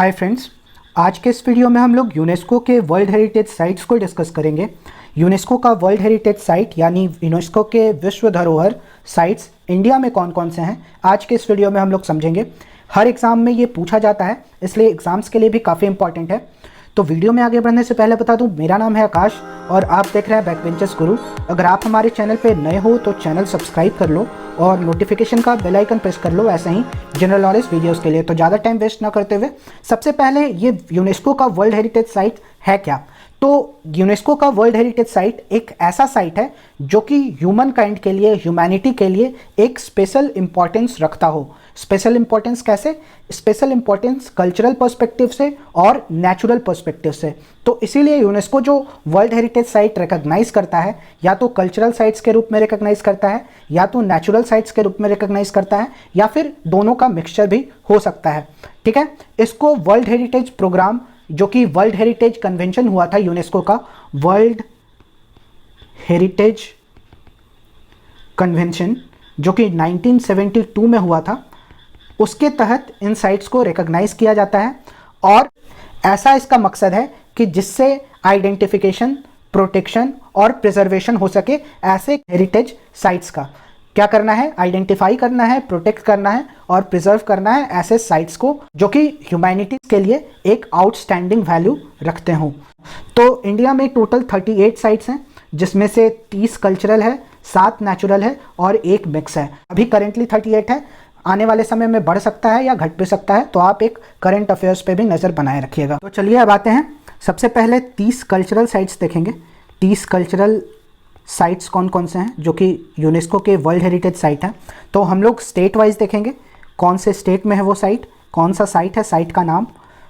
Hi friends, आज के इस वीडियो में हम लोग यूनेस्को के वर्ल्ड हेरिटेज साइट्स को डिस्कस करेंगे। यूनेस्को का वर्ल्ड हेरिटेज साइट यानी यूनेस्को के विश्व धरोहर साइट्स इंडिया में कौन कौन से हैं, आज के इस वीडियो में हम लोग समझेंगे। हर एग्ज़ाम में ये पूछा जाता है, इसलिए एग्ज़ाम्स के लिए भी काफ़ी इंपॉर्टेंट है। तो वीडियो में आगे बढ़ने से पहले बता दूं, मेरा नाम है आकाश और आप देख रहे हैं बैकबेंचर्स गुरु। अगर आप हमारे चैनल पे नए हो तो चैनल सब्सक्राइब कर लो और नोटिफिकेशन का बेल आइकन प्रेस कर लो, ऐसे ही जनरल नॉलेज वीडियोस के लिए। तो ज़्यादा टाइम वेस्ट ना करते हुए सबसे पहले ये यूनेस्को का वर्ल्ड हेरिटेज साइट है क्या। तो यूनेस्को का वर्ल्ड हेरिटेज साइट एक ऐसा साइट है जो कि ह्यूमन काइंड के लिए, ह्यूमैनिटी के लिए एक स्पेशल इंपॉर्टेंस रखता हो। स्पेशल इंपॉर्टेंस कैसे? स्पेशल इंपॉर्टेंस कल्चरल पर्सपेक्टिव से और नेचुरल पर्सपेक्टिव से। तो इसीलिए यूनेस्को जो वर्ल्ड हेरिटेज साइट रिकॉग्नाइज करता है, या तो कल्चरल साइट्स के रूप में रिकॉग्नाइज करता है, या तो नेचुरल साइट्स के रूप में रिकॉग्नाइज करता है, या फिर दोनों का मिक्सचर भी हो सकता है। ठीक है, इसको वर्ल्ड हेरिटेज प्रोग्राम, जो कि वर्ल्ड हेरिटेज कन्वेंशन हुआ था यूनेस्को का, वर्ल्ड हेरिटेज कन्वेंशन जो कि 1972 में हुआ था, उसके तहत इन साइट्स को रिकॉग्नाइज किया जाता है। और ऐसा इसका मकसद है कि जिससे आइडेंटिफिकेशन, प्रोटेक्शन और प्रिजर्वेशन हो सके ऐसे हेरिटेज साइट्स का। क्या करना है? आइडेंटिफाई करना है, प्रोटेक्ट करना है और प्रिजर्व करना है ऐसे साइट्स को जो कि ह्यूमैनिटी के लिए एक आउटस्टैंडिंग वैल्यू रखते हों। तो इंडिया में टोटल 38 साइट्स हैं, जिसमें से 30 कल्चरल है, 7 नेचुरल है और 1 मिक्स है। अभी करेंटली 38 है, आने वाले समय में बढ़ सकता है या घट भी सकता है, तो आप एक करंट अफेयर्स पे भी नज़र बनाए रखिएगा। तो चलिए अब आते हैं, सबसे पहले 30 कल्चरल साइट्स देखेंगे। 30 कल्चरल साइट्स कौन कौन से हैं जो कि यूनेस्को के वर्ल्ड हेरिटेज साइट हैं। तो हम लोग स्टेट वाइज देखेंगे, कौन से स्टेट में है वो साइट, कौन सा साइट है, साइट का नाम,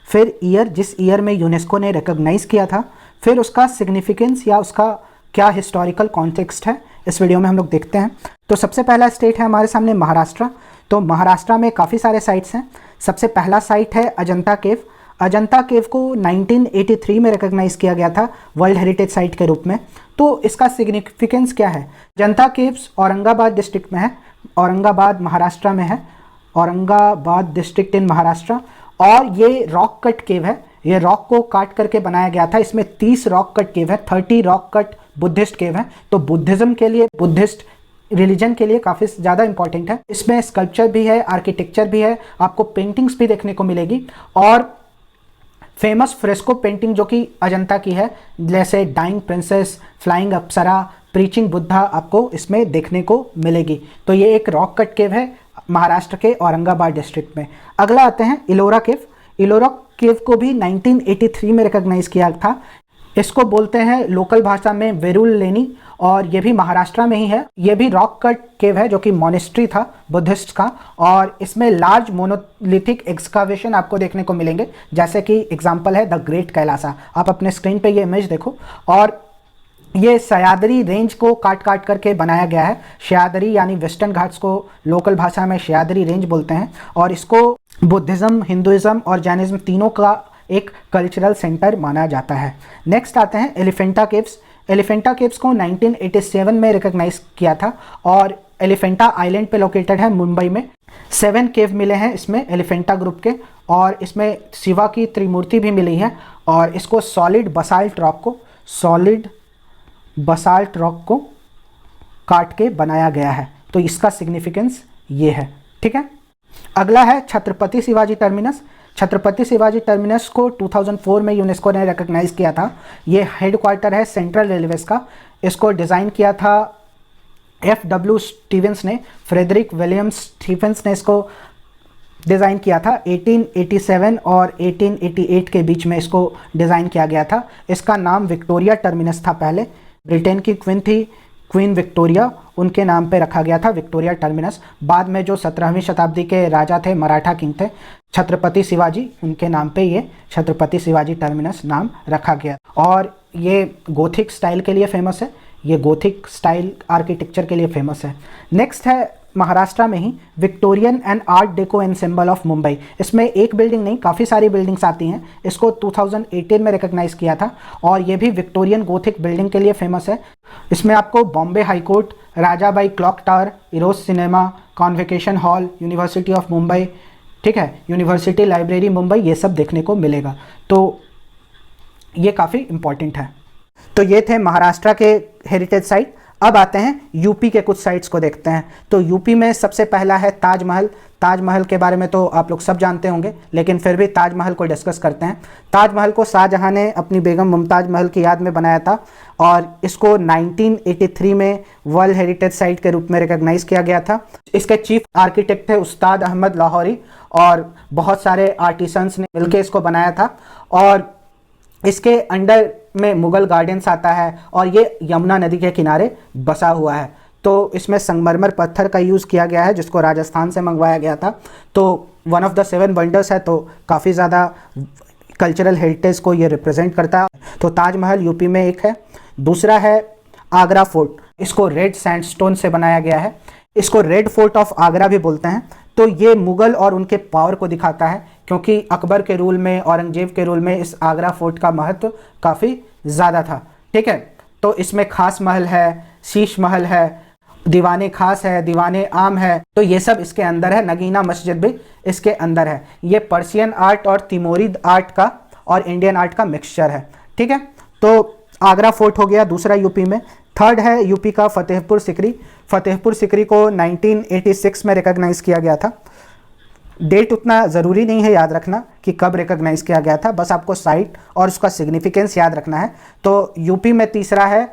फिर ईयर, जिस ईयर में यूनेस्को ने रिकॉग्नाइज़ किया था, फिर उसका सिग्निफिकेंस या उसका क्या हिस्टोरिकल कॉन्टेक्स्ट है, इस वीडियो में हम लोग देखते हैं। तो सबसे पहला स्टेट है हमारे सामने महाराष्ट्र। तो महाराष्ट्र में काफ़ी सारे साइट्स हैं। सबसे पहला साइट है अजंता केव। अजंता केव को 1983 में रिकॉग्नाइज़ किया गया था वर्ल्ड हेरिटेज साइट के रूप में। तो इसका सिग्निफिकेंस क्या है? अजंता केव्स औरंगाबाद डिस्ट्रिक्ट में है, औरंगाबाद महाराष्ट्र में है, औरंगाबाद डिस्ट्रिक्ट इन महाराष्ट्र। और ये रॉक कट केव है, ये रॉक को काट करके बनाया गया था। इसमें 30 रॉक कट केव है, 30 रॉक कट बुद्धिस्ट केव है। तो बुद्धिज़्म के लिए, बुद्धिस्ट रिलीजन के लिए काफ़ी ज़्यादा इंपॉर्टेंट है। इसमें स्कल्पचर भी है, आर्किटेक्चर भी है, आपको पेंटिंग्स भी देखने को मिलेगी और फेमस फ्रेस्को पेंटिंग जो कि अजंता की है, जैसे डाइंग प्रिंसेस, फ्लाइंग अप्सरा, प्रीचिंग बुद्धा, आपको इसमें देखने को मिलेगी। तो ये एक रॉक कट केव है महाराष्ट्र के औरंगाबाद डिस्ट्रिक्ट में। अगला आते हैं इलोरा केव। इलोरा केव को भी 1983 में रिकॉग्नाइज किया था। इसको बोलते हैं लोकल भाषा में वेरुल लेनी, और ये भी महाराष्ट्र में ही है। ये भी रॉक कट केव है जो कि मॉनेस्ट्री था बुद्धिस्ट का, और इसमें लार्ज मोनोलिथिक एक्सकावेशन आपको देखने को मिलेंगे, जैसे कि एग्जांपल है द ग्रेट कैलासा। आप अपने स्क्रीन पे ये इमेज देखो, और ये सह्याद्री रेंज को काट काट करके बनाया गया है। सह्याद्री यानी वेस्टर्न घाट्स को लोकल भाषा में सह्याद्री रेंज बोलते हैं, और इसको बुद्धिज़्म, हिंदुइज्म और जैनिज्म तीनों का एक कल्चरल सेंटर माना जाता है। नेक्स्ट आते हैं एलिफेंटा केव्स। एलिफेंटा केव्स को 1987 में रिकॉग्नाइज किया था, और एलिफेंटा आइलैंड पे लोकेटेड है मुंबई में। 7 केव मिले हैं इसमें एलिफेंटा ग्रुप के, और इसमें शिवा की त्रिमूर्ति भी मिली है। और इसको सॉलिड बसाल्ट रॉक को काट के बनाया गया है। तो इसका सिग्निफिकेंस ये है। ठीक है, अगला है छत्रपति शिवाजी टर्मिनस। छत्रपति शिवाजी टर्मिनस को 2004 में यूनेस्को ने रिकॉग्नाइज किया था। ये हेडक्वार्टर है सेंट्रल रेलवेज का। इसको डिज़ाइन किया था FW स्टीवेंस ने, फ्रेडरिक विलियम्स स्टीवेंस ने इसको डिज़ाइन किया था। 1887 और 1888 के बीच में इसको डिज़ाइन किया गया था। इसका नाम विक्टोरिया टर्मिनस था पहले। ब्रिटेन की क्वीन थी, क्वीन विक्टोरिया, उनके नाम पे रखा गया था विक्टोरिया टर्मिनस। बाद में जो 17वीं शताब्दी के राजा थे, मराठा किंग थे, छत्रपति शिवाजी, उनके नाम पे ये छत्रपति शिवाजी टर्मिनस नाम रखा गया। और ये गोथिक स्टाइल के लिए फेमस है, ये गोथिक स्टाइल आर्किटेक्चर के लिए फेमस है। नेक्स्ट है महाराष्ट्र में ही Victorian and art deco ensemble of Mumbai. इसमें एक बिल्डिंग नहीं, काफ़ी सारी बिल्डिंग्स आती हैं। इसको 2018 में रिकॉग्नाइज किया था, और ये भी विक्टोरियन गोथिक बिल्डिंग के लिए फेमस है। इसमें आपको Bombay high court, Rajabai clock tower, Eros cinema, convocation hall, university of Mumbai, ठीक है, यूनिवर्सिटी लाइब्रेरी मुंबई, ये सब देखने को मिलेगा। तो ये काफ़ी इम्पॉर्टेंट है। तो ये थे महाराष्ट्र के हेरिटेज साइट। अब आते हैं यूपी के कुछ साइट्स को देखते हैं। तो यूपी में सबसे पहला है ताजमहल। ताजमहल के बारे में तो आप लोग सब जानते होंगे, लेकिन फिर भी ताजमहल को डिस्कस करते हैं। ताजमहल को शाहजहां ने अपनी बेगम मुमताज़ महल की याद में बनाया था और इसको 1983 में वर्ल्ड हेरिटेज साइट के रूप में रिकॉग्नाइज किया गया था। इसके चीफ आर्किटेक्ट थे उस्ताद अहमद लाहौरी और बहुत सारे आर्टिसंस ने मिलकर इसको बनाया था। और इसके अंडर में मुगल गार्डन्स आता है और ये यमुना नदी के किनारे बसा हुआ है। तो इसमें संगमरमर पत्थर का यूज़ किया गया है जिसको राजस्थान से मंगवाया गया था। तो वन ऑफ द 7 वंडर्स है, तो काफ़ी ज़्यादा कल्चरल हेरिटेज को ये रिप्रेजेंट करता है। तो ताजमहल यूपी में एक है। दूसरा है आगरा फोर्ट। इसको रेड सैंडस्टोन से बनाया गया है। इसको रेड फोर्ट ऑफ आगरा भी बोलते हैं। तो ये मुगल और उनके पावर को दिखाता है, क्योंकि अकबर के रूल में, औरंगजेब के रूल में इस आगरा फोर्ट का महत्व काफ़ी ज़्यादा था। ठीक है, तो इसमें खास महल है, शीश महल है, दीवाने खास है, दीवाने आम है, तो ये सब इसके अंदर है। नगीना मस्जिद भी इसके अंदर है। ये पर्शियन आर्ट और तिमोरी आर्ट का और इंडियन आर्ट का मिक्सचर है। ठीक है, तो आगरा फोर्ट हो गया दूसरा यूपी में। थर्ड है यूपी का फतेहपुर सिकरी। फतेहपुर सिकरी को 1986 में रिकॉग्नाइज किया गया था। डेट उतना ज़रूरी नहीं है याद रखना कि कब रिकॉग्नाइज किया गया था, बस आपको साइट और उसका सिग्निफिकेंस याद रखना है। तो यूपी में तीसरा है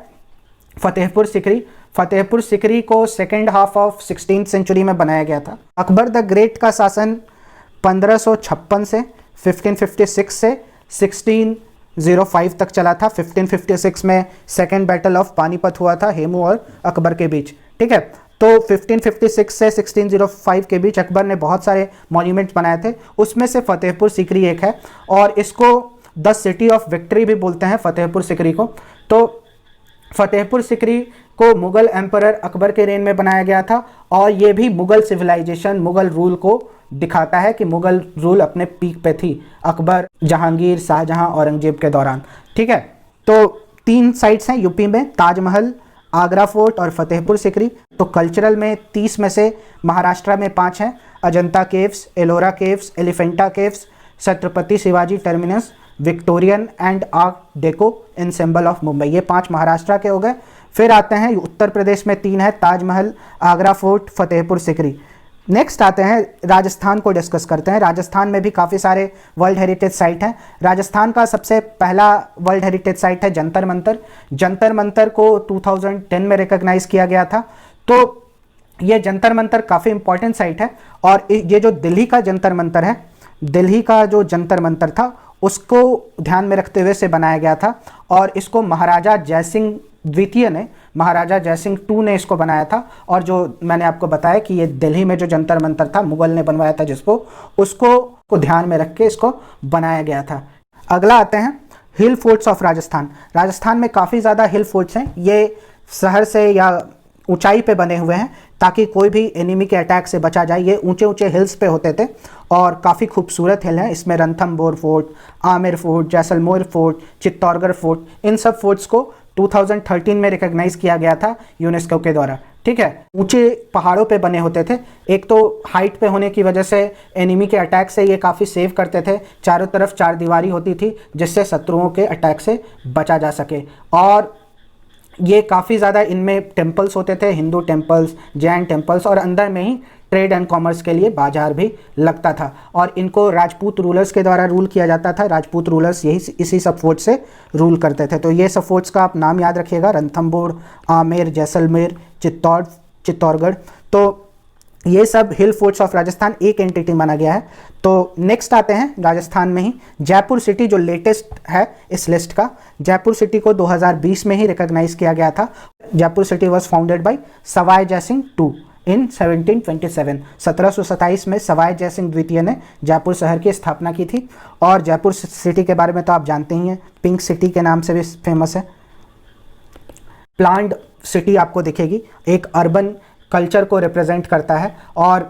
फतेहपुर सिकरी। फतेहपुर सिकरी को second half of 16th century में बनाया गया था। अकबर द ग्रेट का शासन 1556 से 1556 से 1605 तक चला था। 1556 में सेकेंड बैटल ऑफ पानीपत हुआ था हेमू और अकबर के बीच। ठीक है, तो 1556 से 1605 के बीच अकबर ने बहुत सारे मॉन्यूमेंट्स बनाए थे, उसमें से फतेहपुर सिकरी एक है। और इसको द सिटी ऑफ विक्ट्री भी बोलते हैं फतेहपुर सिकरी को। तो फतेहपुर सिकरी को मुगल एम्परर अकबर के रेन में बनाया गया था और ये भी मुगल सिविलाइजेशन, मुगल रूल को दिखाता है कि मुगल रूल अपने पीक पे थी अकबर, जहांगीर, शाहजहां, औरंगजेब के दौरान। ठीक है, तो 3 साइट्स हैं यूपी में, ताजमहल, आगरा फोर्ट और फतेहपुर सिकरी। तो कल्चरल में 30 में से महाराष्ट्र में 5 हैं, Ajanta caves, Ellora caves, Elephanta caves, Chhatrapati Shivaji terminus, Victorian and art deco ensemble of Mumbai. ये 5 महाराष्ट्र के हो गए। फिर आते हैं उत्तर प्रदेश में 3 है, ताजमहल, आगरा फोर्ट, फतेहपुर सिकरी। नेक्स्ट आते हैं राजस्थान को डिस्कस करते हैं। राजस्थान में भी काफ़ी सारे वर्ल्ड हेरिटेज साइट हैं। राजस्थान का सबसे पहला वर्ल्ड हेरिटेज साइट है जंतर मंतर। जंतर मंतर को 2010 में रिकॉग्नाइज किया गया था। तो ये जंतर मंतर काफ़ी इंपॉर्टेंट साइट है। और ये जो दिल्ली का जंतर मंतर है, दिल्ली का जो जंतर मंतर था उसको ध्यान में रखते हुए से बनाया गया था। और इसको महाराजा जयसिंह द्वितीय ने, महाराजा जयसिंह 2 ने इसको बनाया था। और जो मैंने आपको बताया कि ये दिल्ली में जो जंतर मंतर था मुगल ने बनवाया था जिसको, उसको ध्यान में रख के इसको बनाया गया था। अगला आते हैं हिल फोर्ट्स ऑफ राजस्थान। राजस्थान में काफ़ी ज़्यादा हिल फोर्ट्स हैं। ये शहर से या ऊंचाई पे बने हुए हैं ताकि कोई भी एनिमी के अटैक से बचा जाए। ये ऊंचे ऊंचे हिल्स पे होते थे और काफ़ी खूबसूरत हिल हैं। इसमें Ranthambore fort, Amer fort, Jaisalmer fort, Chittorgarh fort, इन सब फोर्ट्स को 2013 में रिकॉग्नाइज किया गया था यूनेस्को के द्वारा। ठीक है, ऊंचे पहाड़ों पे बने होते थे। एक तो हाइट पे होने की वजह से एनिमी के अटैक से ये काफ़ी सेव करते थे। चारों तरफ 4 दीवारी होती थी जिससे शत्रुओं के अटैक से बचा जा सके। और ये काफ़ी ज़्यादा इनमें टेम्पल्स होते थे, हिंदू टेम्पल्स, जैन टेम्पल्स, और अंदर में ही ट्रेड एंड कॉमर्स के लिए बाजार भी लगता था। और इनको राजपूत रूलर्स के द्वारा रूल किया जाता था। राजपूत रूलर्स इसी सब फोर्ट से रूल करते थे। तो ये सब फोर्ट्स का आप नाम याद रखिएगा, रणथंभौर, आमेर, जैसलमेर, चित्तौड़गढ़। तो ये सब हिल फोर्ट्स ऑफ राजस्थान एक एंटिटी माना गया है। तो नेक्स्ट आते हैं राजस्थान में ही जयपुर सिटी, जो लेटेस्ट है इस लिस्ट का। जयपुर सिटी को 2020 में ही रिकॉग्नाइज किया गया था। Jaipur city was founded by Sawai Jai Singh 2 in 1727। 1727 में सवाई जयसिंह द्वितीय ने जयपुर शहर की स्थापना की थी। और जयपुर सिटी के बारे में तो आप जानते ही हैं, पिंक सिटी के नाम से भी फेमस है। प्लान्ड सिटी आपको दिखेगी, एक अर्बन कल्चर को रिप्रेजेंट करता है। और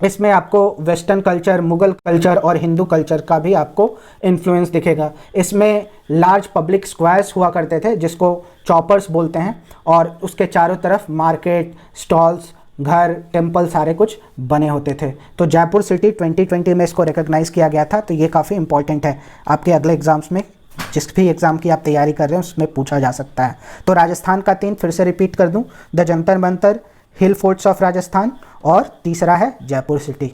इसमें आपको वेस्टर्न कल्चर, मुगल कल्चर और हिंदू कल्चर का भी आपको इन्फ्लुएंस दिखेगा। इसमें लार्ज पब्लिक स्क्वायर्स हुआ करते थे जिसको चॉपर्स बोलते हैं। और उसके चारों तरफ मार्केट, स्टॉल्स, घर, टेम्पल सारे कुछ बने होते थे। तो जयपुर सिटी 2020 में इसको रिकॉग्नाइज़ किया गया था। तो ये काफ़ी इंपॉर्टेंट है, आपके अगले एग्जाम्स में जिस भी एग्ज़ाम की आप तैयारी कर रहे हैं उसमें पूछा जा सकता है। तो राजस्थान का 3 फिर से रिपीट कर दूं, the Jantar Mantar, hill forts of Rajasthan, और तीसरा है जयपुर सिटी।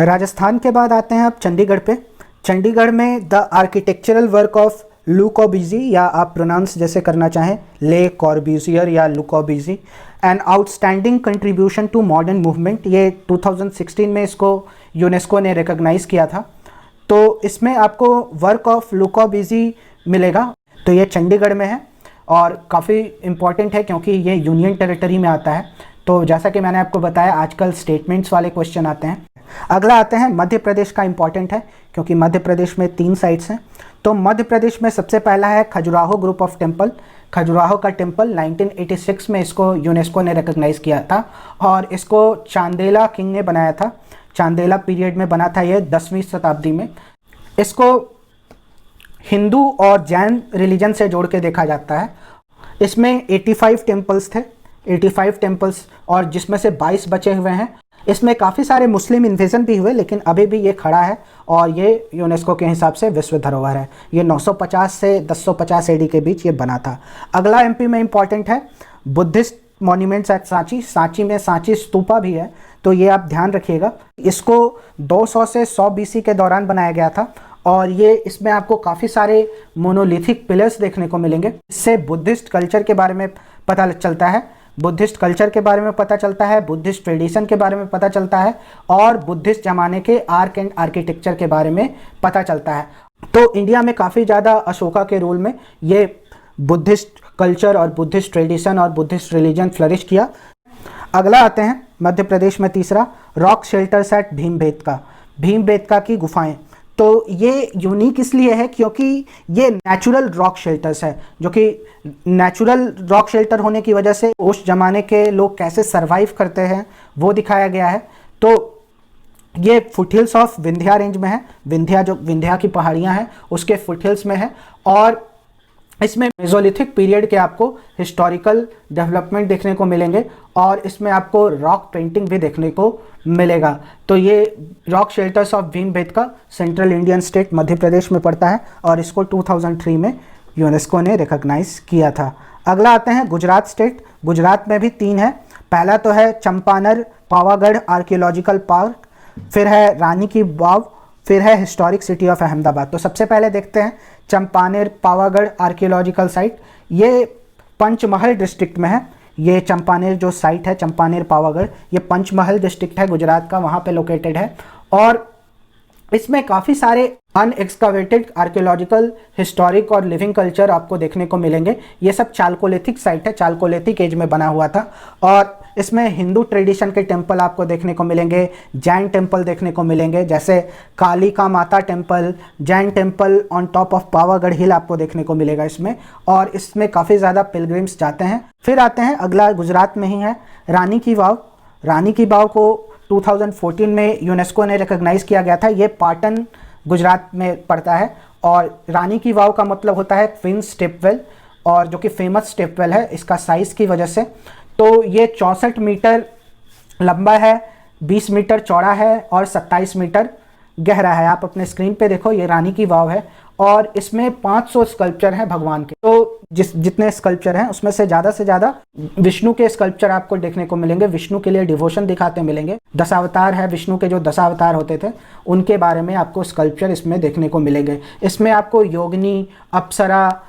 राजस्थान के बाद आते हैं आप चंडीगढ़ पे। चंडीगढ़ में द आर्किटेक्चरल वर्क ऑफ लू कॉर्ब्यूजियर, या आप प्रोनाउंस जैसे करना चाहें ले कॉर्ब्यूजियर या Le Corbusier, an outstanding contribution to modern movement. ये 2016 में इसको यूनेस्को ने रिकॉग्नाइज़ किया था। तो इसमें आपको वर्क ऑफ लू कॉर्ब्यूजियर मिलेगा। तो ये चंडीगढ़ में है और काफ़ी इम्पॉर्टेंट है क्योंकि ये यूनियन टेरिटरी में आता है। तो जैसा कि मैंने आपको बताया, आजकल स्टेटमेंट्स वाले क्वेश्चन आते हैं। अगला आते हैं मध्य प्रदेश का, इम्पॉर्टेंट है क्योंकि मध्य प्रदेश में 3 साइट्स हैं। तो मध्य प्रदेश में सबसे पहला है Khajuraho group of temple. Khajuraho का टेम्पल 1986 में इसको यूनेस्को ने रिकॉग्नाइज़ किया था और इसको चांदेला किंग ने बनाया था। चांदेला पीरियड में बना था ये 10वीं शताब्दी में। इसको हिंदू और जैन रिलीजन से जोड़ के देखा जाता है। इसमें 85 टेम्पल्स थे, 85 टेम्पल्स, और जिसमें से 22 बचे हुए हैं। इसमें काफ़ी सारे मुस्लिम इन्वेजन भी हुए, लेकिन अभी भी ये खड़ा है और ये यूनेस्को के हिसाब से विश्व धरोहर है। ये 950 से 1050 एडी के बीच ये बना था। अगला एमपी में इम्पॉर्टेंट है Buddhist monuments at Sanchi. Sanchi में सांची स्तूपा भी है, तो ये आप ध्यान रखिएगा। इसको 200 से 100 BC के दौरान बनाया गया था और ये इसमें आपको काफ़ी सारे मोनोलिथिक पिलर्स देखने को मिलेंगे। इससे बुद्धिस्ट कल्चर के बारे में पता चलता है, बुद्धिस्ट कल्चर के बारे में पता चलता है, बुद्धिस्ट ट्रेडिशन के बारे में पता चलता है और बुद्धिस्ट ज़माने के आर्ट एंड आर्किटेक्चर के बारे में पता चलता है। तो इंडिया में काफ़ी ज़्यादा अशोका के रूल में ये बुद्धिस्ट कल्चर और बुद्धिस्ट ट्रेडिशन और बुद्धिस्ट रिलीजन फ्लरिश किया। अगला आते हैं मध्य प्रदेश में तीसरा, rock shelters at Bhimbetka. Bhimbetka की गुफाएं। तो ये यूनिक इसलिए है क्योंकि ये नेचुरल रॉक शेल्टर्स है, जो कि नेचुरल रॉक शेल्टर होने की वजह से उस ज़माने के लोग कैसे सरवाइव करते हैं वो दिखाया गया है। तो ये फुटहिल्स ऑफ विंध्या रेंज में है। विंध्या, जो विंध्या की पहाड़ियाँ हैं उसके फुटहिल्स में है और इसमें मेसोलिथिक पीरियड के आपको हिस्टोरिकल डेवलपमेंट देखने को मिलेंगे और इसमें आपको रॉक पेंटिंग भी देखने को मिलेगा। तो ये rock shelters of Bhimbetka central Indian state Madhya Pradesh में पड़ता है और इसको 2003 में यूनेस्को ने रिकॉग्नाइज किया था। अगला आते हैं गुजरात स्टेट। गुजरात में भी 3 है। पहला तो है चंपानर पावागढ़ आर्कियोलॉजिकल पार्क, फिर है रानी की वाव, फिर है हिस्टोरिक सिटी ऑफ अहमदाबाद। तो सबसे पहले देखते हैं चंपानेर पावागढ़ आर्कियोलॉजिकल साइट। ये पंचमहल डिस्ट्रिक्ट में है। ये चंपानेर जो साइट है, चंपानेर पावागढ़, ये पंचमहल डिस्ट्रिक्ट है गुजरात का, वहाँ पे लोकेटेड है और इसमें काफ़ी सारे अनएक्सकावेटेड आर्कियोलॉजिकल, हिस्टोरिक और लिविंग कल्चर आपको देखने को मिलेंगे। ये सब चालकोलिथिक साइट है, चालकोलिथिक एज में बना हुआ था और इसमें हिंदू ट्रेडिशन के टेम्पल आपको देखने को मिलेंगे, जैन टेम्पल देखने को मिलेंगे, जैसे Kalika Mata temple, Jain temple on top of Pavagadh hill आपको देखने को मिलेगा इसमें, और इसमें काफ़ी ज़्यादा पिलग्रिम्स जाते हैं। फिर आते हैं अगला, गुजरात में ही है रानी की वाव। रानी की वाव को 2014 में यूनेस्को ने रिकॉग्नाइज़ किया गया था। ये पाटन गुजरात में पड़ता है और रानी की वाव का मतलब होता है ट्विन स्टेपवेल, और जो कि फेमस स्टेपवेल है इसका साइज़ की वजह से। तो ये 64 मीटर लंबा है, 20 मीटर चौड़ा है और 27 मीटर गहरा है। आप अपने स्क्रीन पे देखो, ये रानी की वाव है और इसमें 500 स्कल्पचर हैं भगवान के। तो जितने स्कल्पचर हैं उसमें से ज़्यादा विष्णु के स्कल्पचर आपको देखने को मिलेंगे। विष्णु के लिए डिवोशन दिखाते मिलेंगे। दशावतार है, विष्णु के जो दशावतार होते थे उनके बारे में आपको स्कल्पचर इसमें देखने को मिलेंगे। इसमें आपको योगिनी, अप्सरा,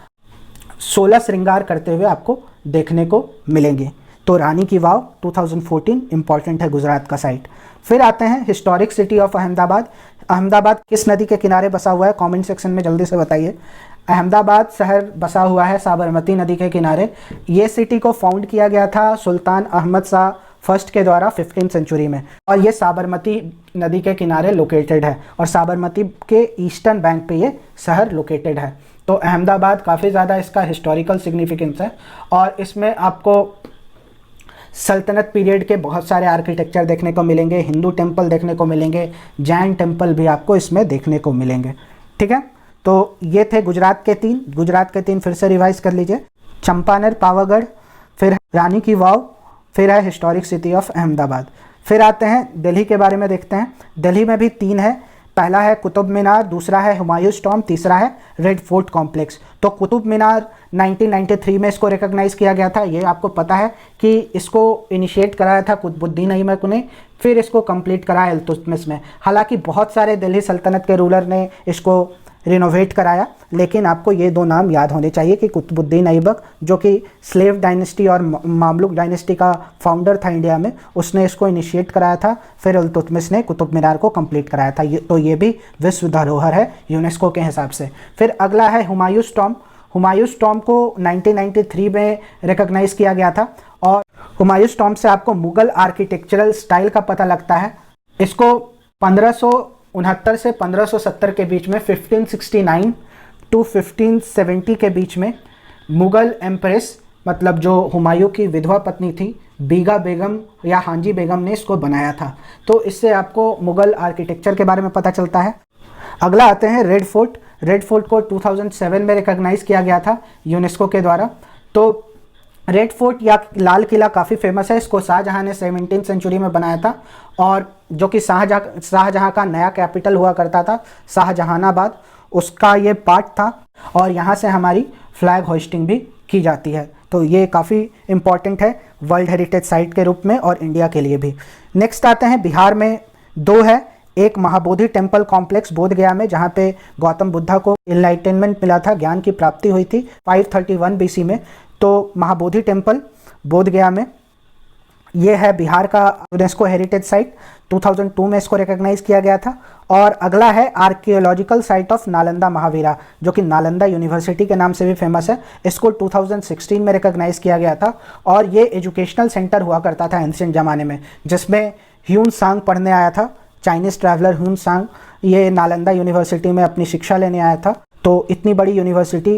16 श्रृंगार करते हुए आपको देखने को मिलेंगे। तो रानी की वाव 2014 इंपॉर्टेंट है गुजरात का साइट। फिर आते हैं historic city of Ahmedabad. Ahmedabad किस नदी के किनारे बसा हुआ है, कमेंट सेक्शन में जल्दी से बताइए। अहमदाबाद शहर बसा हुआ है साबरमती नदी के किनारे। ये सिटी को फाउंड किया गया था सुल्तान अहमद शाह फर्स्ट के द्वारा 15th सेंचुरी में, और ये साबरमती नदी के किनारे लोकेटेड है और साबरमती के ईस्टर्न बैंक पे ये शहर लोकेटेड है। तो अहमदाबाद काफ़ी ज़्यादा इसका हिस्टोरिकल सिग्निफिकेंस है और इसमें आपको सल्तनत पीरियड के बहुत सारे आर्किटेक्चर देखने को मिलेंगे, हिंदू टेम्पल देखने को मिलेंगे, जैन टेम्पल भी आपको इसमें देखने को मिलेंगे। ठीक है, तो ये थे गुजरात के 3। गुजरात के 3 फिर से रिवाइज कर लीजिए। चंपानेर पावागढ़, फिर रानी की वाव, फिर है हिस्टोरिक सिटी ऑफ अहमदाबाद। फिर आते हैं दिल्ली के बारे में देखते हैं। दिल्ली में भी 3 है, पहला है कुतुब मीनार, दूसरा है हुमायूंस टॉम्ब, तीसरा है रेड फोर्ट कॉम्प्लेक्स। तो कुतुब मीनार 1993 में इसको रिकॉग्नाइज किया गया था, ये आपको पता है कि इसको इनिशिएट कराया था कुतुबुद्दीन ऐबक ने, फिर इसको कंप्लीट कराया इल्तुतमिश में। हालांकि बहुत सारे दिल्ली सल्तनत के रूलर ने इसको रिनोवेट कराया, लेकिन आपको ये 2 नाम याद होने चाहिए कि कुतुबुद्दीन ऐबक जो कि स्लेव डायनेस्टी और मामलुक डायनेस्टी का फाउंडर था इंडिया में, उसने इसको इनिशिएट कराया था, फिर इल्तुतमिश ने कुतुब मीनार को कंप्लीट कराया था। तो ये भी विश्व धरोहर है यूनेस्को के हिसाब से। फिर अगला है हुमायूंस टॉम्ब। हुमायूंस टॉम्ब को 1993 में रिकॉग्नाइज किया गया था और हुमायूंस टॉम्ब से आपको मुगल आर्किटेक्चरल स्टाइल का पता लगता है। इसको 1569 से 1570 के बीच में, 1569 टू 1570 के बीच में मुगल एम्प्रेस, मतलब जो हुमायूं की विधवा पत्नी थी, बीगा बेगम या हांजी बेगम ने इसको बनाया था। तो इससे आपको मुगल आर्किटेक्चर के बारे में पता चलता है। अगला आते हैं रेड फोर्ट। रेड फोर्ट को 2007 में रिकॉग्नाइज किया गया था यूनेस्को के द्वारा। तो रेड फोर्ट या लाल किला काफ़ी फेमस है, इसको शाहजहां ने 17वीं सेंचुरी में बनाया था, और जो कि शाहजहां का नया कैपिटल हुआ करता था शाहजहानाबाद, उसका ये पार्ट था, और यहाँ से हमारी फ्लैग होइस्टिंग भी की जाती है। तो ये काफ़ी इम्पॉर्टेंट है वर्ल्ड हेरिटेज साइट के रूप में और इंडिया के लिए भी। नेक्स्ट आते हैं बिहार में 2 है, एक महाबोधि टेम्पल कॉम्प्लेक्स बोध गया में, जहाँ पे गौतम बुद्धा को इनलाइटनमेंट मिला था, ज्ञान की प्राप्ति हुई थी 531 BC में। तो महाबोधि टेम्पल बोध गया में, ये है बिहार का यूनेस्को हेरिटेज साइट, 2002 में इसको रिकॉग्नाइज किया गया था। और अगला है archaeological site of Nalanda Mahavira, जो कि नालंदा यूनिवर्सिटी के नाम से भी फेमस है। इसको 2016 में रिकॉग्नाइज किया गया था, और ये एजुकेशनल सेंटर हुआ करता था एंशिएंट ज़माने में, जिसमें ह्यून सांग पढ़ने आया था, चाइनीज़ ट्रैवलर ह्यून सांग, ये नालंदा यूनिवर्सिटी में अपनी शिक्षा लेने आया था। तो इतनी बड़ी यूनिवर्सिटी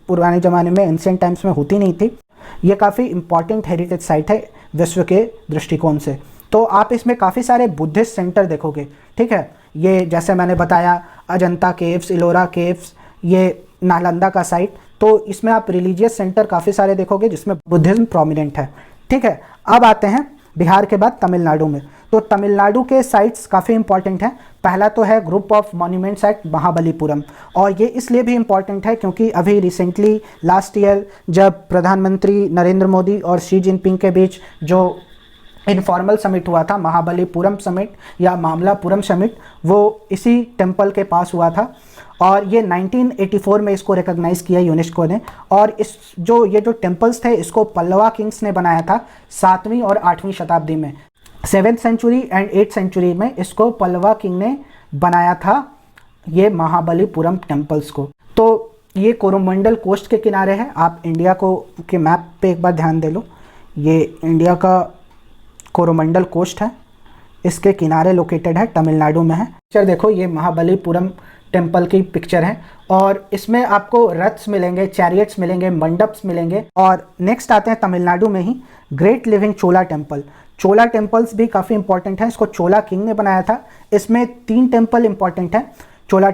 पुराने ज़माने में एंशिएंट टाइम्स में होती नहीं थी। ये काफ़ी इंपॉर्टेंट हेरिटेज साइट है विश्व के दृष्टिकोण से। तो आप इसमें काफ़ी सारे बुद्धिस्ट सेंटर देखोगे, ठीक है। ये जैसे मैंने बताया अजंता केव्स, इलोरा केव्स, ये नालंदा का साइट, तो इसमें आप रिलीजियस सेंटर काफ़ी सारे देखोगे जिसमें बुद्धिज्म प्रोमिनेंट है, ठीक है। अब आते हैं बिहार के बाद तमिलनाडु में। तो तमिलनाडु के साइट्स काफ़ी इंपॉर्टेंट हैं। पहला तो है group of monument site Mahabalipuram, और ये इसलिए भी इम्पॉर्टेंट है क्योंकि अभी रिसेंटली लास्ट ईयर जब प्रधानमंत्री नरेंद्र मोदी और शी जिनपिंग के बीच जो इनफॉर्मल समिट हुआ था, महाबलीपुरम समिट या मामलापुरम समिट, वो इसी टेम्पल के पास हुआ था, और ये 1984 में इसको रिकॉग्नाइज किया यूनेस्को ने। और ये जो टेम्पल्स थे, इसको पल्लवा किंग्स ने बनाया था 7वीं और 8वीं शताब्दी में। 7th century and 8th century में इसको पल्लवा किंग ने बनाया था, ये महाबलीपुरम टेम्पल्स को। तो ये कोरोमंडल कोस्ट के किनारे है। आप इंडिया को के मैप पे एक बार ध्यान दे लो, ये इंडिया का कोरोमंडल कोस्ट है, इसके किनारे लोकेटेड है, तमिलनाडु में है। पिक्चर देखो, ये महाबलीपुरम टेम्पल की पिक्चर है, और इसमें आपको रथ्स मिलेंगे, चैरियट्स मिलेंगे, मंडप्स मिलेंगे। और नेक्स्ट आते हैं तमिलनाडु में ही ग्रेट लिविंग चोला टेम्पल। चोला टेम्पल्स भी काफ़ी इंपॉर्टेंट हैं, इसको चोला किंग ने बनाया था। इसमें 3 टेम्पल इंपॉर्टेंट हैं चोला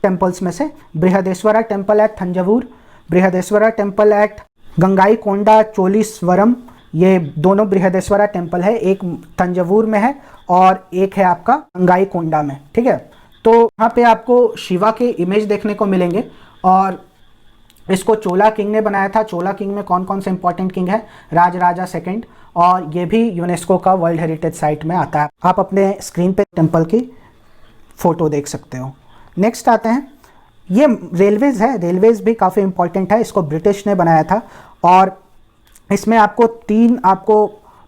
टेम्पल्स में से। Brihadeeswara temple at Thanjavur, Brihadeeswara temple at Gangaikonda Cholisvaram, ये दोनों बृहदेश्वरा टेम्पल है, एक तंजावुर में है और एक है आपका गंगाईकोंडा में, ठीक है। तो यहाँ पे आपको शिवा के इमेज देखने को मिलेंगे, और इसको चोला किंग ने बनाया था। चोला किंग में कौन कौन से इंपॉर्टेंट किंग है? राजराजा सेकंड, और ये भी यूनेस्को का वर्ल्ड हेरिटेज साइट में आता है। आप अपने स्क्रीन पे टेम्पल की फ़ोटो देख सकते हो। नेक्स्ट आते हैं, ये रेलवेज़ है। रेलवेज़ भी काफ़ी इंपॉर्टेंट है, इसको ब्रिटिश ने बनाया था, और इसमें आपको 3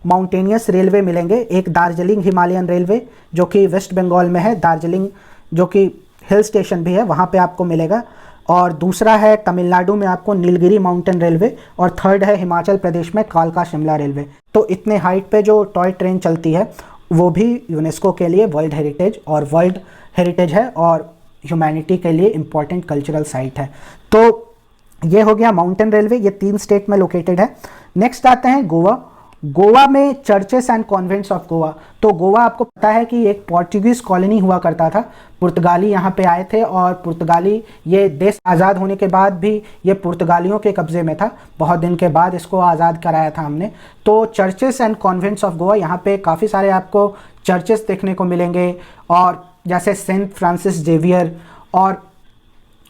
माउंटेनियस रेलवे मिलेंगे। एक दार्जिलिंग हिमालयन रेलवे जो कि वेस्ट बंगाल में है, दार्जिलिंग जो कि हिल स्टेशन भी है, वहाँ पे आपको मिलेगा। और दूसरा है तमिलनाडु में आपको नीलगिरी माउंटेन रेलवे, और थर्ड है हिमाचल प्रदेश में कालका शिमला रेलवे। तो इतने हाइट पे जो टॉय ट्रेन चलती है वो भी यूनेस्को के लिए वर्ल्ड हेरिटेज है और ह्यूमैनिटी के लिए इम्पॉर्टेंट कल्चरल साइट है। तो ये हो गया माउंटेन रेलवे, ये 3 स्टेट में लोकेटेड है। नेक्स्ट आते हैं गोवा। गोवा में churches and convents of Goa, तो गोवा आपको पता है कि एक पोर्चुगीज कॉलोनी हुआ करता था, पुर्तगाली यहाँ पे आए थे और पुर्तगाली, ये देश आज़ाद होने के बाद भी ये पुर्तगालियों के कब्ज़े में था, बहुत दिन के बाद इसको आज़ाद कराया था हमने। तो churches and convents of Goa, यहाँ पे काफ़ी सारे आपको चर्चेस देखने को मिलेंगे, और जैसे सेंट फ्रांसिस जेवियर, और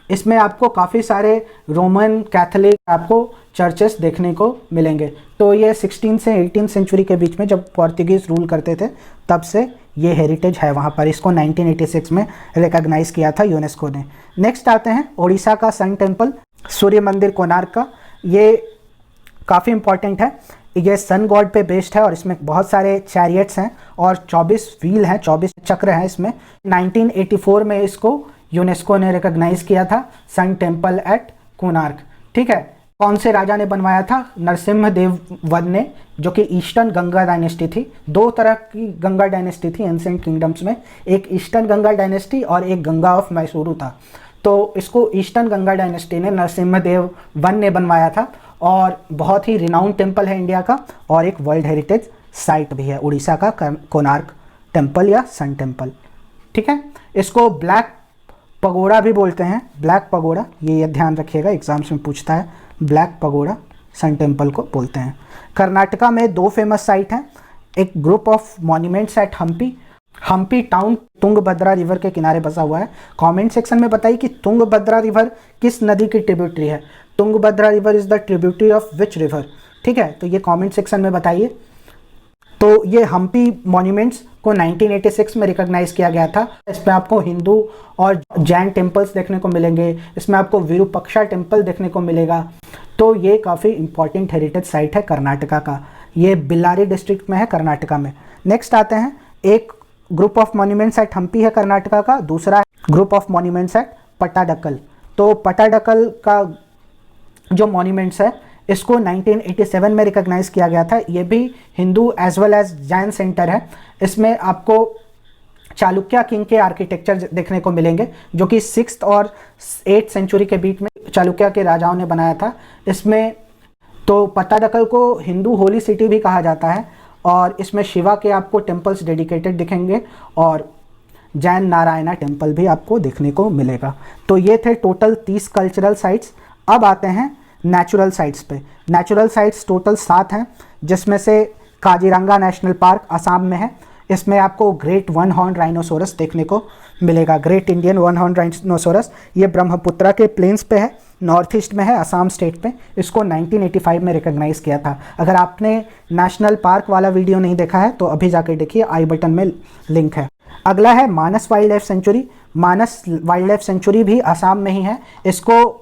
इसमें आपको काफ़ी सारे रोमन कैथोलिक आपको चर्चेस देखने को मिलेंगे। तो ये 16 से 18 सेंचुरी के बीच में जब पोर्तुगीज़ रूल करते थे तब से ये हेरिटेज है वहाँ पर। इसको 1986 में रिकॉग्नाइज़ किया था यूनेस्को ने। नेक्स्ट आते हैं उड़ीसा का सन टेम्पल, सूर्य मंदिर कोणार्क का। ये काफ़ी इंपॉर्टेंट है, ये सन गॉड पे बेस्ड है और इसमें बहुत सारे चैरियट्स हैं और 24 व्हील हैं, 24 चक्र हैं इसमें। 1984 में इसको यूनेस्को ने रिकॉग्नाइज़ किया था, सन टेम्पल एट कोणार्क। ठीक है, कौन से राजा ने बनवाया था? नरसिम्हा देव वन ने, जो कि ईस्टर्न गंगा डायनेस्टी थी। दो तरह की गंगा डायनेस्टी थी एंशिएंट किंगडम्स में, एक ईस्टर्न गंगा डायनेस्टी और एक गंगा ऑफ मैसूरू था। तो इसको ईस्टर्न गंगा डायनेस्टी ने, नरसिम्हा देव वन ने बनवाया था, और बहुत ही रिनाउंड टेम्पल है इंडिया का, और एक वर्ल्ड हेरिटेज साइट भी है उड़ीसा का कोणार्क टेम्पल या सन टेम्पल। ठीक है, इसको ब्लैक पगोड़ा भी बोलते हैं, ब्लैक पगोड़ा, ये ध्यान रखिएगा, एग्जाम्स में पूछता है, ब्लैक पगोड़ा सन टेम्पल को बोलते हैं। कर्नाटका में दो फेमस साइट हैं, एक group of monuments at Hampi. Hampi town Tungabhadra river के किनारे बसा हुआ है। कमेंट सेक्शन में बताइए कि तुंगभद्रा रिवर किस नदी की ट्रिब्यूटरी है? Tungabhadra river is the tributary of which river? ठीक है, तो ये कमेंट सेक्शन में बताइए। तो ये हम्पी मॉन्यूमेंट्स को 1986 में रिकॉग्नाइज किया गया था। इसमें आपको हिंदू और जैन टेम्पल्स देखने को मिलेंगे, इसमें आपको विरूपक्षा टेम्पल देखने को मिलेगा। तो ये काफ़ी इंपॉर्टेंट हेरिटेज साइट है कर्नाटका का, ये बेल्लारी डिस्ट्रिक्ट में है कर्नाटका में। नेक्स्ट आते हैं, एक group of monuments at Hampi है कर्नाटका का, दूसरा group of monuments at Pattadakal. तो पट्टाडकल का जो मॉन्यूमेंट्स है इसको 1987 में रिकॉग्नाइज किया गया था। ये भी Hindu as well as Jain centre है। इसमें आपको चालुक्य किंग के आर्किटेक्चर देखने को मिलेंगे, जो कि 6th और 8th सेंचुरी के बीच में चालुक्य के राजाओं ने बनाया था। इसमें तो पट्टाडकल को हिंदू होली सिटी भी कहा जाता है, और इसमें शिवा के आपको टेम्पल्स डेडिकेटेड दिखेंगे, और जैन नारायणा टेम्पल भी आपको देखने को मिलेगा। तो ये थे टोटल 30 कल्चरल साइट्स। अब आते हैं नेचुरल साइट्स पे। नेचुरल साइट्स टोटल 7 हैं, जिसमें से काजीरंगा नेशनल पार्क असम में है। इसमें आपको ग्रेट वन हॉर्न राइनोसोरस देखने को मिलेगा, great Indian one horn rhinoceros. ये ब्रह्मपुत्रा के प्लेन्स पे है, नॉर्थ ईस्ट में है, असम स्टेट पे। इसको 1985 में रिकॉग्नाइज किया था। अगर आपने नेशनल पार्क वाला वीडियो नहीं देखा है तो अभी जाकर देखिए, आई बटन में लिंक है। अगला है मानस वाइल्ड लाइफ सेंचुरी। मानस वाइल्ड लाइफ सेंचुरी भी असम में ही है। इसको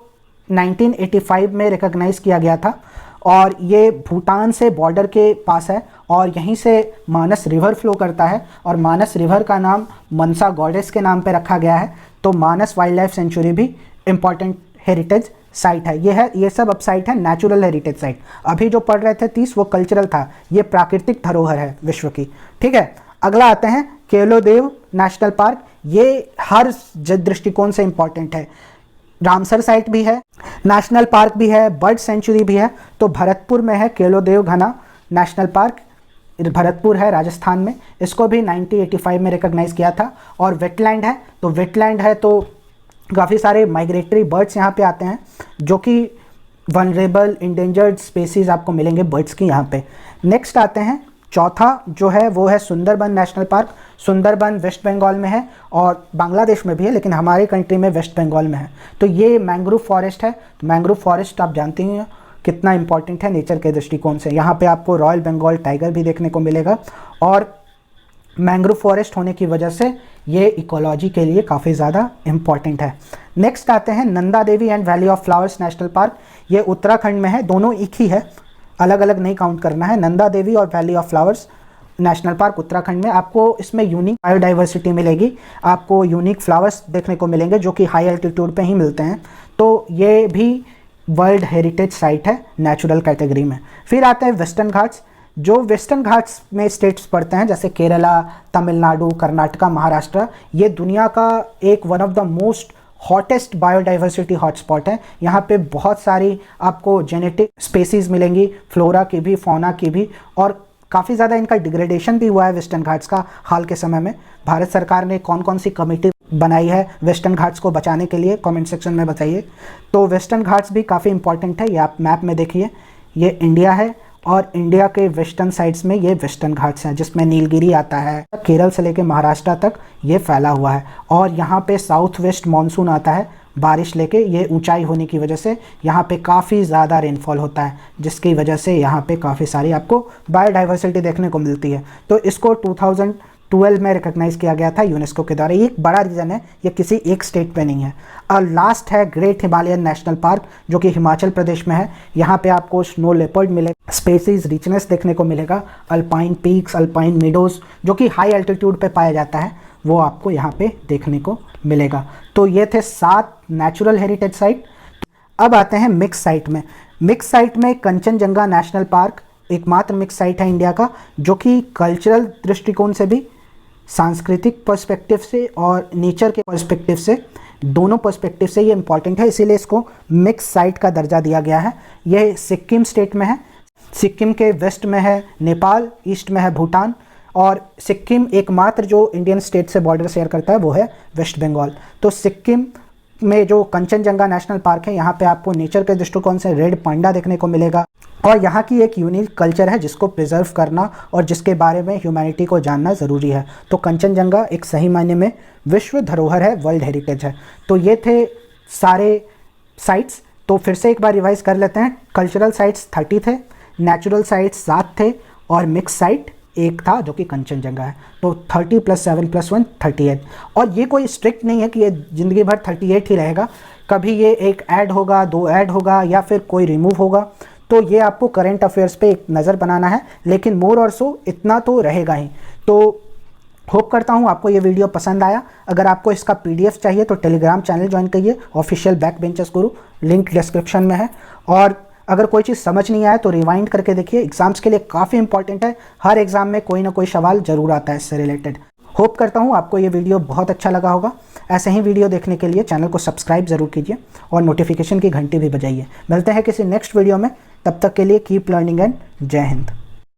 1985 में रिकॉग्नाइज किया गया था, और ये भूटान से बॉर्डर के पास है, और यहीं से मानस रिवर फ्लो करता है, और मानस रिवर का नाम मनसा गॉडेस के नाम पे रखा गया है। तो मानस वाइल्ड लाइफ सेंचुरी भी इम्पॉर्टेंट हेरिटेज साइट है। ये सब अब साइट है नेचुरल हेरिटेज साइट। अभी जो पढ़ रहे थे 30 वो कल्चरल था, ये प्राकृतिक धरोहर है विश्व की। ठीक है, अगला आते हैं केलोदेव नेशनल पार्क। ये हर दृष्टिकोण से इम्पॉर्टेंट है। रामसर साइट भी है, नेशनल पार्क भी है, बर्ड सेंचुरी भी है। तो भरतपुर में है केलोदेव घना नेशनल पार्क, भरतपुर है राजस्थान में। इसको भी 1985 में रिकॉग्नाइज किया था। और वेटलैंड है, तो वेटलैंड है तो काफ़ी सारे माइग्रेटरी बर्ड्स यहाँ पे आते हैं, जो कि वनरेबल इंडेंजर्ड स्पेसीज आपको मिलेंगे बर्ड्स की यहाँ पे। नेक्स्ट आते हैं, चौथा जो है वो है सुंदरबन नेशनल पार्क। सुंदरबन वेस्ट बंगाल में है, और बांग्लादेश में भी है, लेकिन हमारी कंट्री में वेस्ट बंगाल में है। तो ये मैंग्रोव फॉरेस्ट है। मैंग्रोव फॉरेस्ट आप जानते हैं कितना इंपॉर्टेंट है नेचर के दृष्टिकोण से। यहाँ पे आपको रॉयल बंगाल टाइगर भी देखने को मिलेगा, और मैंग्रोव फॉरेस्ट होने की वजह से ये इकोलॉजी के लिए काफ़ी ज़्यादा इम्पॉर्टेंट है। नेक्स्ट आते हैं Nanda Devi and valley of flowers national park. ये उत्तराखंड में है, दोनों एक ही है, अलग अलग नहीं काउंट करना है। नंदा देवी और valley of flowers national park Uttarakhand में। आपको इसमें यूनिक बायोडाइवर्सिटी मिलेगी, आपको यूनिक फ्लावर्स देखने को मिलेंगे जो कि हाई एल्टीट्यूड पे ही मिलते हैं। तो ये भी वर्ल्ड हेरिटेज साइट है नेचुरल कैटेगरी में। फिर आते हैं वेस्टर्न घाट्स। जो वेस्टर्न घाट्स में स्टेट्स पड़ते हैं जैसे केरला, तमिलनाडु, कर्नाटका, महाराष्ट्र, ये दुनिया का एक one of the most hottest biodiversity hotspot है। यहाँ पे बहुत सारी आपको जेनेटिक स्पेसीज़ मिलेंगी, फ्लोरा की भी, फौना की भी, और काफ़ी ज़्यादा इनका डिग्रेडेशन भी हुआ है वेस्टर्न घाट्स का हाल के समय में। भारत सरकार ने कौन कौन सी कमेटी बनाई है वेस्टर्न घाट्स को बचाने के लिए, कमेंट सेक्शन में बताइए। तो वेस्टर्न घाट्स भी काफ़ी इंपॉर्टेंट है। ये आप मैप में देखिए, ये इंडिया है और इंडिया के वेस्टर्न साइड्स में ये वेस्टर्न घाट्स हैं, जिसमें नीलगिरी आता है। केरल से लेके महाराष्ट्र तक ये फैला हुआ है और यहाँ पे साउथ वेस्ट मानसून आता है बारिश लेके। ये ऊंचाई होने की वजह से यहाँ पे काफ़ी ज़्यादा रेनफॉल होता है, जिसकी वजह से यहाँ पे काफ़ी सारी आपको बायोडाइवर्सिटी देखने को मिलती है। तो इसको 2012 में रिकॉग्नाइज़ किया गया था यूनेस्को के द्वारा। ये एक बड़ा रीज़न है, ये किसी एक स्टेट पे नहीं है। और लास्ट है ग्रेट हिमालयन नेशनल पार्क, जो कि हिमाचल प्रदेश में है। यहाँ पे आपको स्नो लेपर्ड मिलेगा, स्पेसीज रिचनेस देखने को मिलेगा, अल्पाइन पीक्स, अल्पाइन मीडोज जो कि हाई एल्टीट्यूड पे पाया जाता है, वो आपको यहाँ पे देखने को मिलेगा। तो ये थे 7 नेचुरल हेरिटेज साइट। अब आते हैं मिक्स साइट में। मिक्स साइट में कंचनजंगा नेशनल पार्क एकमात्र मिक्स साइट है इंडिया का, जो कि कल्चरल दृष्टिकोण से भी, सांस्कृतिक पर्सपेक्टिव से और नेचर के पर्सपेक्टिव से, दोनों पर्सपेक्टिव से ये इंपॉर्टेंट है, इसीलिए इसको मिक्स साइट का दर्जा दिया गया है। यह सिक्किम स्टेट में है। सिक्किम के वेस्ट में है नेपाल, ईस्ट में है भूटान, और सिक्किम एकमात्र जो इंडियन स्टेट से बॉर्डर शेयर करता है वो है वेस्ट बंगाल। तो सिक्किम में जो कंचनजंगा नेशनल पार्क है, यहाँ पे आपको नेचर के दृष्टिकोण से रेड पांडा देखने को मिलेगा, और यहाँ की एक यूनिक कल्चर है जिसको प्रिजर्व करना और जिसके बारे में ह्यूमैनिटी को जानना ज़रूरी है। तो कंचनजंगा एक सही मायने में विश्व धरोहर है, वर्ल्ड हेरिटेज है। तो ये थे सारे साइट्स। तो फिर से एक बार रिवाइज कर लेते हैं। कल्चरल साइट्स 30 थे, नेचुरल साइट्स 7 थे, और मिक्स साइट एक था जो कि कंचनजंगा है। तो 30 + 7 + 1 38। और ये कोई स्ट्रिक्ट नहीं है कि ये ज़िंदगी भर 38 ही रहेगा, कभी ये एक ऐड होगा, 2 ऐड होगा, या फिर कोई रिमूव होगा। तो ये आपको करंट अफेयर्स पे एक नज़र बनाना है, लेकिन मोर और सो इतना तो रहेगा ही। तो होप करता हूँ आपको ये वीडियो पसंद आया। अगर आपको इसका PDF चाहिए तो टेलीग्राम चैनल ज्वाइन करिए, ऑफिशियल बैक बेंचर्स गुरु, लिंक डिस्क्रिप्शन में है। और अगर कोई चीज़ समझ नहीं आए तो रिवाइंड करके देखिए, एग्जाम्स के लिए काफ़ी इंपॉर्टेंट है। हर एग्जाम में कोई ना कोई सवाल जरूर आता है इससे रिलेटेड। होप करता हूँ आपको ये वीडियो बहुत अच्छा लगा होगा। ऐसे ही वीडियो देखने के लिए चैनल को सब्सक्राइब ज़रूर कीजिए और नोटिफिकेशन की घंटी भी बजाइए। मिलते हैं किसी नेक्स्ट वीडियो में, तब तक के लिए कीप लर्निंग एंड जय हिंद।